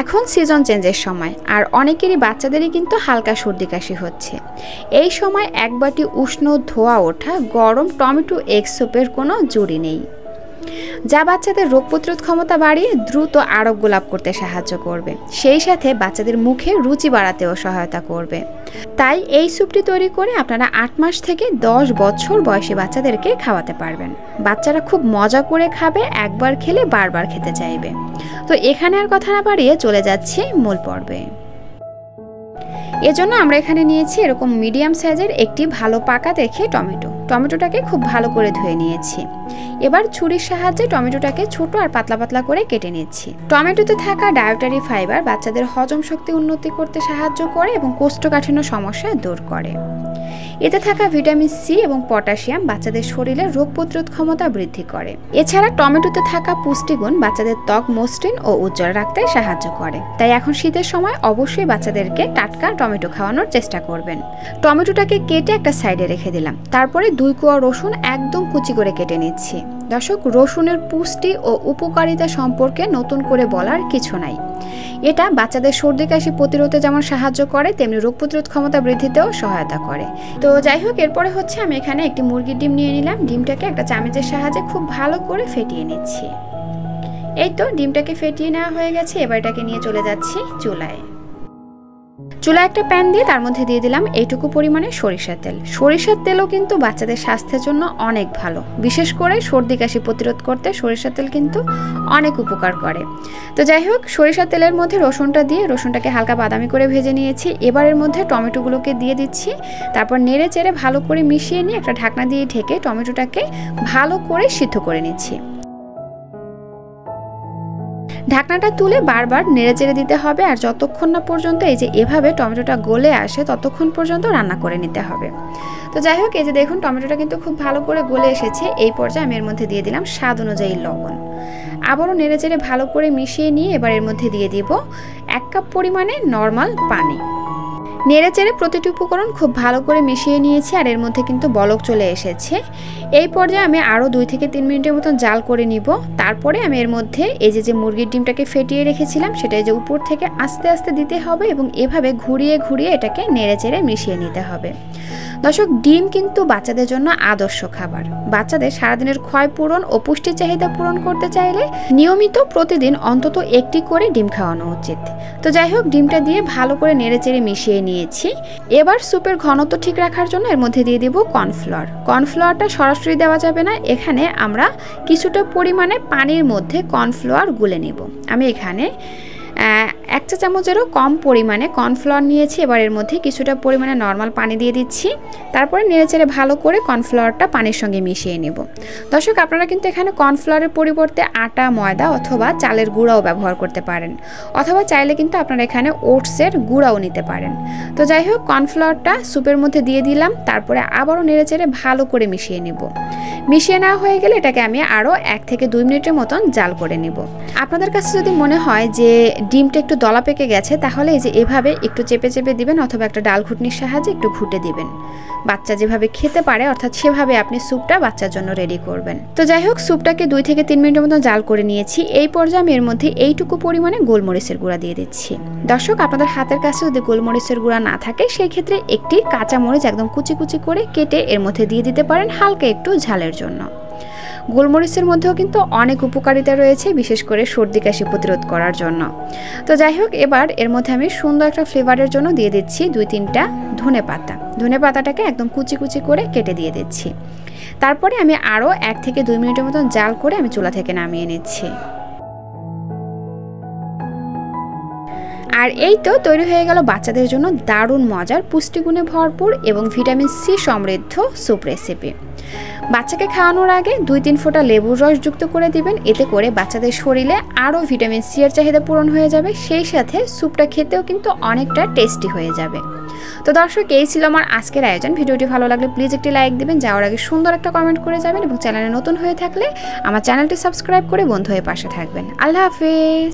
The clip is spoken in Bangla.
এখন সিজন চেঞ্জের সময়, আর অনেকেরই বাচ্চাদেরই কিন্তু হালকা সর্দি কাশি হচ্ছে। এই সময় এক বাটি উষ্ণ ধোয়া ওঠা গরম টমেটো এগ স্যুপের কোনো জুড়ি নেই, যা বাচ্চাদের রোগ প্রতিরোধ ক্ষমতা বাড়িয়ে দ্রুত আরোগ্য লাভ করতে সাহায্য করবে, সেই সাথে বাচ্চাদের মুখে রুচি বাড়াতেও সহায়তা করবে। তাই এই স্যুপটি তৈরি করে আপনারা 8 মাস থেকে 10 বছর বয়সী বাচ্চাদেরকে খাওয়াতে পারবেন। বাচ্চারা খুব মজা করে খাবে, একবার খেলে বারবার খেতে চাইবে। তো এখানে আর কথা না বাড়িয়ে চলে যাচ্ছি মূল পর্বে। এজন্য আমরা এখানে নিয়েছি এরকম মিডিয়াম সাইজের একটি ভালো পাকা দেখে টমেটোটাকে খুব ভালো করে ধুয়ে নিয়েছি। এবার ছুরির সাহায্যে টমেটোটাকে ছোট আর পাতলা পাতলা করে কেটে নিচ্ছি। টমেটোতে থাকা ডায়েটারি ফাইবার বাচ্চাদের হজম শক্তি উন্নতি করতে সাহায্য করে এবং কোষ্ঠকাঠিন্য সমস্যা দূর করে। এতে থাকা ভিটামিন সি এবং পটাশিয়াম বাচ্চাদের শরীরে রোগ প্রতিরোধ ক্ষমতা বৃদ্ধি করে। এছাড়া টমেটোতে থাকা পুষ্টিগুণ বাচ্চাদের ত্বক মসৃণ ও উজ্জ্বল রাখতে সাহায্য করে। তাই এখন শীতের সময় অবশ্যই বাচ্চাদেরকে টাটকা টমেটো খাওয়ানোর চেষ্টা করবেন। টমেটোটাকে কেটে একটা সাইডে রেখে দিলাম। তারপরে 2 কোয়া রসুন একদম কুচি করে কেটে নিচ্ছি। দর্শক, রসুনের পুষ্টি ও উপকারিতা সম্পর্কে নতুন করে বলার কিছু নাই। এটা বাচ্চাদের সর্দি কাশি প্রতিরোধে যেমন সাহায্য করে, তেমনি রোগ প্রতিরোধ ক্ষমতা বৃদ্ধিতেও সহায়তা করে। তো যাই হোক, এরপরে হচ্ছে আমি এখানে একটি মুরগির ডিম নিয়ে নিলাম। ডিমটাকে একটা চামচের সাহায্যে খুব ভালো করে ফেটিয়ে নিচ্ছি। এই তো ডিমটাকে ফেটিয়ে নেওয়া হয়ে গেছে। এবার এটাকে নিয়ে চলে যাচ্ছি চুলায়। একটা প্যান দিয়ে তার মধ্যে দিয়ে দিলাম এইটুকু পরিমাণে সরিষার তেল। সরিষার তেলও কিন্তু বাচ্চাদের স্বাস্থ্যের জন্য অনেক ভালো, বিশেষ করে সর্দি কাশি প্রতিরোধ করতে সরিষার তেল কিন্তু অনেক উপকার করে। তো যাই হোক, সরিষার তেলের মধ্যে রসুনটা দিয়ে রসুনটাকে হালকা বাদামি করে ভেজে নিয়েছি। এবার এর মধ্যে টমেটোগুলোকে দিয়ে দিচ্ছি। তারপর নেড়ে চেড়ে ভালো করে মিশিয়ে নিয়ে একটা ঢাকনা দিয়ে ঢেকে টমেটোটাকে ভালো করে সিদ্ধ করে নিচ্ছি। ঢাকনাটা তুলে বারবার নেড়েচেড়ে দিতে হবে, আর যতক্ষণ না পর্যন্ত এই যে এভাবে টমেটোটা গলে আসে ততক্ষণ পর্যন্ত রান্না করে নিতে হবে। তো যাই হোক, এই যে দেখুন টমেটোটা কিন্তু খুব ভালো করে গলে এসেছে। এই পর্যায়ে আমি এর মধ্যে দিয়ে দিলাম স্বাদ অনুযায়ী লবণ। আবারও নেড়েচেড়ে ভালো করে মিশিয়ে নিয়ে এবার এর মধ্যে দিয়ে দিব 1 কাপ পরিমাণে নর্মাল পানি। নেড়েচেড়ে প্রতিটি উপকরণ খুব ভালো করে মিশিয়ে নিয়েছি, আর এর মধ্যে কিন্তু বলক চলে এসেছে। এই পর্যায়ে আমি আরও 2 থেকে 3 মিনিটের মতন জাল করে নিব। তারপরে আমি এর মধ্যে এই যে মুরগির ডিমটাকে ফেটিয়ে রেখেছিলাম সেটা যে উপর থেকে আস্তে আস্তে দিতে হবে এবং এভাবে ঘুরিয়ে ঘুরিয়ে এটাকে নেড়েচেড়ে মিশিয়ে নিতে হবে। দর্শক, ডিম কিন্তু বাচ্চাদের জন্য আদর্শ খাবার। বাচ্চাদের সারাদিনের ক্ষয় পূরণ ও পুষ্টি চাহিদা পূরণ করতে চাইলে নিয়মিত প্রতিদিন অন্তত একটি করে ডিম খাওয়ানো উচিত। তো যাই হোক, ডিমটা দিয়ে ভালো করে নেড়েচেড়ে মিশিয়ে নিয়েছি। এবার স্যুপের ঘনত্ব ঠিক রাখার জন্য এর মধ্যে দিয়ে দিব কর্নফ্লাওয়ার। কর্নফ্লাওয়ারটা সরাসরি দেওয়া যাবে না, এখানে আমরা কিছুটা পরিমাণে পানির মধ্যে কর্নফ্লাওয়ার গুলে নেব। আমি এখানে 1 চা চামচেরও কম পরিমাণে কর্নফ্লাওয়ার নিয়েছি। এবার এর মধ্যে কিছুটা পরিমাণে নর্মাল পানি দিয়ে দিচ্ছি। তারপরে নেড়েচেড়ে ভালো করে কর্নফ্লাওয়ারটা পানির সঙ্গে মিশিয়ে নেব। দর্শক, আপনারা কিন্তু এখানে কর্নফ্লাওয়ারের পরিবর্তে আটা, ময়দা অথবা চালের গুঁড়াও ব্যবহার করতে পারেন, অথবা চাইলে কিন্তু আপনারা এখানে ওটসের গুঁড়াও নিতে পারেন। তো যাই হোক, কর্নফ্লাওয়ারটা স্যুপের মধ্যে দিয়ে দিলাম। তারপরে আবারও নেড়েচেড়ে ভালো করে মিশিয়ে নেব। মিশিয়ে নেওয়া হয়ে গেলে এটাকে আমি আরও 1 থেকে 2 মিনিটের মতন জাল করে নেব। আপনাদের কাছে যদি মনে হয় যে ডিমটা একটু দলা পেকে গেছে, তাহলে এই যে এভাবে একটু চেপে চেপে দিবেন অথবা একটা ডাল ঘুটনির সাহায্যে একটু ঘুটে দিবেন। বাচ্চা যেভাবে খেতে পারে অর্থাৎ সেভাবে আপনি স্যুপটা বাচ্চার জন্য রেডি করবেন। তো যাই হোক, স্যুপটাকে 2 থেকে 3 মিনিটের মতো জাল করে নিয়েছি। এই পর্যায়ে আমি এর মধ্যে এইটুকু পরিমাণে গোলমরিচের গুঁড়া দিয়ে দিচ্ছি। দর্শক, আপনাদের হাতের কাছে যদি গোলমরিচের গুঁড়া না থাকে, সেই ক্ষেত্রে একটি কাঁচা মরিচ একদম কুচি কুচি করে কেটে এর মধ্যে দিয়ে দিতে পারেন হালকা একটু ঝালের জন্য। গোলমরিচের মধ্যেও কিন্তু অনেক উপকারিতা রয়েছে, বিশেষ করে সর্দি কাশি প্রতিরোধ করার জন্য। তো যাই হোক, এবার এর মধ্যে আমি সুন্দর একটা ফ্লেভারের জন্য দিয়ে দিচ্ছি 2-3টা ধনেপাতা। ধনেপাতাটাকে একদম কুচি কুচি করে কেটে দিয়ে দিচ্ছি। তারপরে আমি আরও 1 থেকে 2 মিনিটের মতন জাল করে আমি চুলা থেকে নামিয়ে নিচ্ছি। আর এই তো তৈরি হয়ে গেল বাচ্চাদের জন্য দারুণ মজার, পুষ্টিগুণে ভরপুর এবং ভিটামিন সি সমৃদ্ধ স্যুপ রেসিপি। বাচ্চাকে খাওয়ানোর আগে 2-3 ফোঁটা লেবুর রস যুক্ত করে দিবেন। এতে করে বাচ্চাদের শরীরে আরও ভিটামিন সি এর চাহিদা পূরণ হয়ে যাবে, সেই সাথে স্যুপটা খেতেও কিন্তু অনেকটা টেস্টি হয়ে যাবে। তো দর্শক, এই ছিল আমার আজকের আয়োজন। ভিডিওটি ভালো লাগলে প্লিজ একটি লাইক দিবেন, যাওয়ার আগে সুন্দর একটা কমেন্ট করে যাবেন এবং চ্যানেলে নতুন হয়ে থাকলে আমার চ্যানেলটি সাবস্ক্রাইব করে বন্ধু হয়ে পাশে থাকবেন। আল্লাহ হাফেজ।